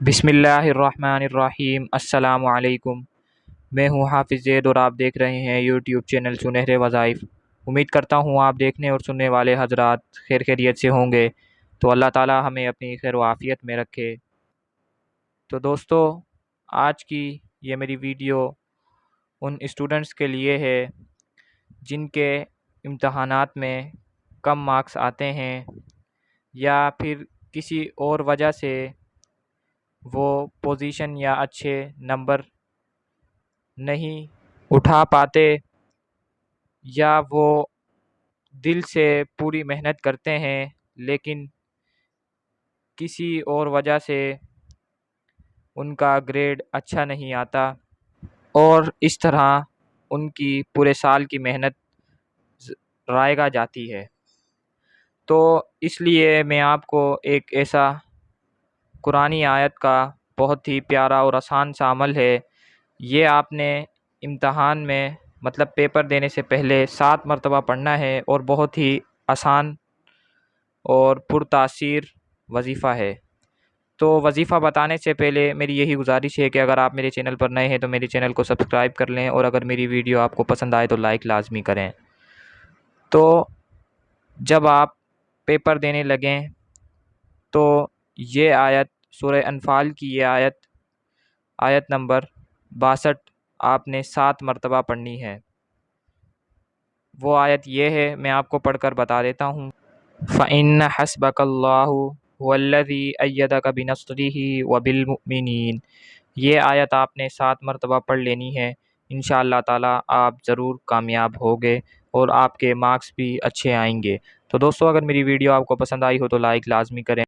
بسم اللہ الرحمن الرحیم۔ السلام علیکم۔ میں ہوں حافظ زید اور آپ دیکھ رہے ہیں یوٹیوب چینل سنہرے وظائف۔ امید کرتا ہوں آپ دیکھنے اور سننے والے حضرات خیر خیریت سے ہوں گے، تو اللہ تعالی ہمیں اپنی خیر و عافیت میں رکھے۔ تو دوستو، آج کی یہ میری ویڈیو ان اسٹوڈنٹس کے لیے ہے جن کے امتحانات میں کم مارکس آتے ہیں یا پھر کسی اور وجہ سے وہ پوزیشن یا اچھے نمبر نہیں اٹھا پاتے، یا وہ دل سے پوری محنت کرتے ہیں لیکن کسی اور وجہ سے ان کا گریڈ اچھا نہیں آتا، اور اس طرح ان کی پورے سال کی محنت رائگاں جاتی ہے۔ تو اس لیے میں آپ کو ایک ایسا قرآنی آیت کا بہت ہی پیارا اور آسان سا عمل ہے، یہ آپ نے امتحان میں مطلب پیپر دینے سے پہلے 7 مرتبہ پڑھنا ہے، اور بہت ہی آسان اور پرتاثیر وظیفہ ہے۔ تو وظیفہ بتانے سے پہلے میری یہی گزارش ہے کہ اگر آپ میرے چینل پر نئے ہیں تو میرے چینل کو سبسکرائب کر لیں، اور اگر میری ویڈیو آپ کو پسند آئے تو لائک لازمی کریں۔ تو جب آپ پیپر دینے لگیں تو یہ آیت سورہ انفال کی یہ آیت نمبر 62 آپ نے 7 مرتبہ پڑھنی ہے۔ وہ آیت یہ ہے، میں آپ کو پڑھ کر بتا دیتا ہوں۔ فَإِنَّ حَسْبَكَ اللَّهُ هُوَ الَّذِي أَيَّدَكَ بِنَصْرِهِ وَبِالْمُؤْمِنِينَ۔ یہ آیت آپ نے 7 مرتبہ پڑھ لینی ہے، انشاءاللہ تعالی آپ ضرور کامیاب ہوگے اور آپ کے مارکس بھی اچھے آئیں گے۔ تو دوستو، اگر میری ویڈیو آپ کو پسند آئی ہو تو لائک لازمی کریں۔